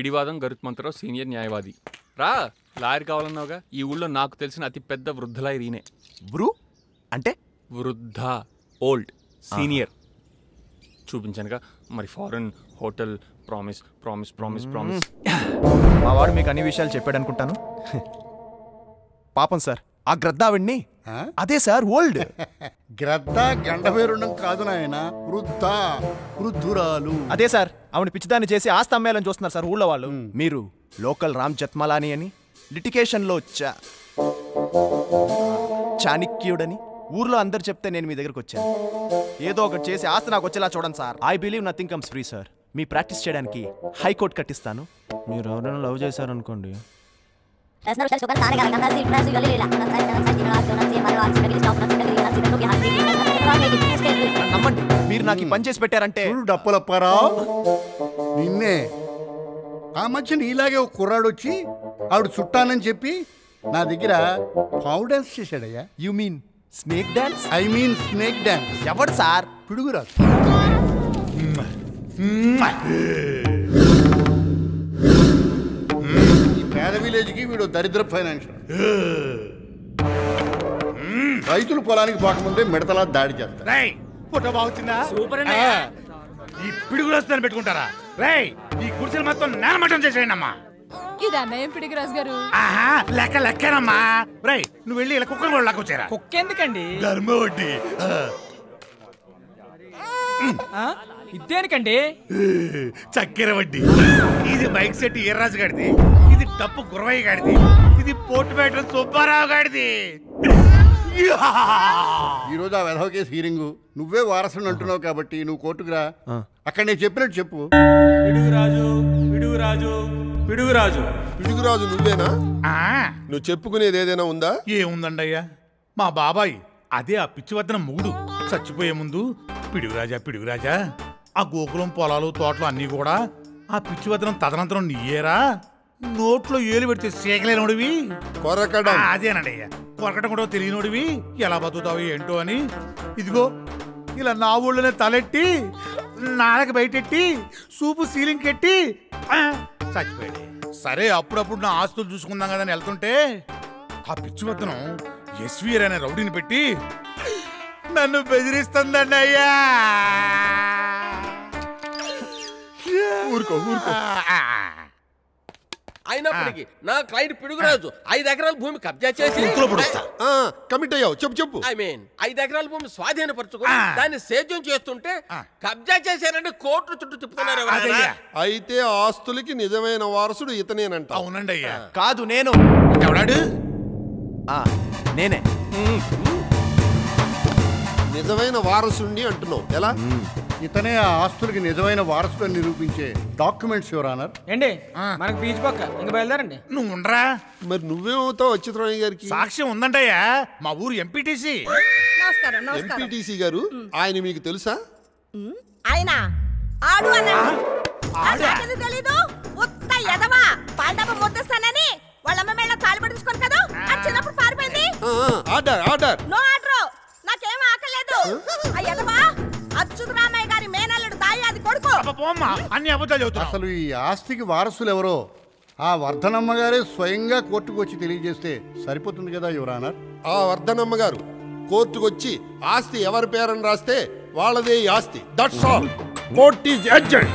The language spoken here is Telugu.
పిడివాదం గరుత్మంతరావు సీనియర్ న్యాయవాది. రా, లాయర్ కావాలన్నావుగా. ఈ ఊళ్ళో నాకు తెలిసిన అతి పెద్ద వృద్ధ లాయర్ ఈయనే. అంటే వృద్ధ, ఓల్డ్, సీనియర్. చూపించానుగా మరి. Foreign, hotel, promise promise promise promise. మా వాడు మీకు అన్ని విషయాలు చెప్పాడు అనుకుంటాను. పాపం సార్, ఆ గ్రద్దావిడ్ని. అదే సార్, ఓల్డ్. గ్రద్ద గండవేరుండం కాదు నాయన, వృద్ధురాలు. అదే సార్, ఆవిడ పిచ్చిదాన్ని చేసి ఆస్తి అమ్మేయాలని చూస్తున్నారు సార్ ఊళ్ళో వాళ్ళు. మీరు లోకల్ రామ్ జత్మలాని అని, లిటికేషన్లో చాణక్యుడని ఊర్లో అందరు చెప్తే నేను మీ దగ్గరకు వచ్చాను. ఏదో ఒకటి చేసి ఆస్తి నాకు వచ్చేలా చూడండి sir. I believe nothing comes free sir. Me practice చేయడానికి హైకోర్టు కట్టిస్తాను. మీరు ఎవరైనా లవ్ చేశారనుకోండి. నమ్మండి, మీరు నాకు ఈ పని చేసి పెట్టారంటే. డప్పులప్పారావు, నిన్నే ఆ మధ్య నీలాగే ఒక కుర్రాడు వచ్చి ఆవిడ చుట్టానని చెప్పి నా దగ్గర పావు డాన్స్ చేశాడయ్యా. You mean snake dance? I mean snake dance. ఎవడు సార్? పిడుగురాజు. ఈ పేద విలేజ్కి వీడు దరిద్ర ఫైనాన్షియల్. రైతులు పొలానికి పోకముందే మిడతలా దాడి చేస్తారు. ఈ పిడుగురాజు పెట్టుకుంటారా? రేయ్, ఈ కుర్చీలు మొత్తం నేలమట్టం చేసేయండి అమ్మా. ఇదన్నయం పిడిగిరాజు గారు. ఆహా, లెక్కనమ్మా. రేయ్, నువ్వు వెళ్ళి ఇలా కుక్కను కూడా లాక్కొచ్చారా? కుక్క ఎందుకండి? ధర్మ వడ్డీ. ఇదేనికండి? చక్కెర వడ్డీ. ఇది బైక్ సెట్ ఈర్రాజు గాడిది, ఇది టప్పు గురవయ్య గాడిది, ఇది పోర్టు పేట సుబ్బారావు గాడిది. ఈ రోజు ఆ వెధవ కేసు హీరింగ్. నువ్వే వారసుని అంటున్నావు కాబట్టి నువ్వు కోర్టుకురా. అక్కడ నేను చెప్పినట్టు చెప్పు. పిడుగురాజు, పిడుగురాజు, పిడుగురాజు. పిడుగురాజు నువ్వేనా? నువ్వు చెప్పుకునేది ఏదైనా ఉందా? ఏముందండి అయ్యా, మా బాబాయ్ అదే ఆ పిచ్చివద్దన మొగుడు చచ్చిపోయే ముందు పిడుగురాజా పిడుగురాజా, ఆ గోకులం పొలాలు తోటలు అన్నీ కూడా ఆ పిచ్చివద్దనం తదనంతరం నీయేరా, నోట్లో ఏలు పెడితే సేకలేనోడివి, కొరకడం. అదేనండి అయ్యా, కొరకడం కూడా తెలియనోడివి, ఎలా బతుకుతావు ఏంటో అని ఇదిగో ఇలా నా ఊళ్ళోనే తలెట్టి నాలకి బయటెట్టి సూపు సీలింగ్ కెట్టి చచ్చిపోయాడు. సరే, అప్పుడప్పుడు నా ఆస్తులు చూసుకుందాం కదా అని వెళ్తుంటే ఆ పిచ్చివద్దనం ఎస్వీఆర్ అనే రౌడీని పెట్టి నన్ను బెదిరిస్తుందండి అయ్యా. ఊరుకో ఊరుకో. అయినప్పటికీ నా క్లయింట్ పిడుగురాజు 5 ఎకరాల భూమి కబ్జా చేసి కమిట్ అయ్యావు. చెప్పు చెప్పు. ఐ మీన్ 5 ఎకరాల భూమి స్వాధీనపరచుకుని దాన్ని సేద్యం చేస్తుంటే కబ్జా చేశారంటే కోర్టు చుట్టూ తిప్పుతున్నారు. అయితే ఆస్తులకి నిజమైన వారసుడు ఇతనేనంట. అవునండి అయ్యా. కాదు, నేను. ఎవడాడు? నేనే నిజమైన వారసుని అంటున్నావు. ఎలా? ఇతనే ఆ ఆస్తులకి నిజమైన వారసుడు నిరూపించే డాక్యుమెంట్స్ యువర్ ఆనర్. ఏంటి మనకు బీచ్ పక్క ఇంకా బయలుదేరండి. నువ్వు ఉండరా. మరి నువ్వేమవుతావు అచ్యుతరాణి గారికి? సాక్ష్యం ఉందంటయ్యా, మా ఊరు ఎంపీటీసీ. ఎంపీటీసీ గారు, ఆయన మీకు తెలుసా? ఆయన ఆడు అన్నాడు. తెలీదు, ఉత్త ఎదవా. పాండవ ముద్దస్తానని వాళ్ళమ్మ మేళ తాళి పట్టుకొని కదా చిన్నప్పుడు పారిపోయింది. Order order. నో ఆర్డర్, నాకేం ఆకలేదు. ఆ ఎదవా అచ్యుతరామయ్య గారి మేనల్లుడు దాయాది కొడుకు. అన్ని అబద్ధాలు చెబుతావు. అసలు ఈ ఆస్తికి వారసులు ఎవరో ఆ వర్ధనమ్మ గారే స్వయంగా కోర్టుకు వచ్చి తెలియజేస్తే సరిపోతుంది కదా యువర్ ఆనర్. ఆ వర్ధనమ్మ గారు కోర్టుకు వచ్చి ఆస్తి ఎవరి పేరని రాస్తే వాళ్ళదే ఈ ఆస్తి. That's all. Court is అడ్జర్న్డ్.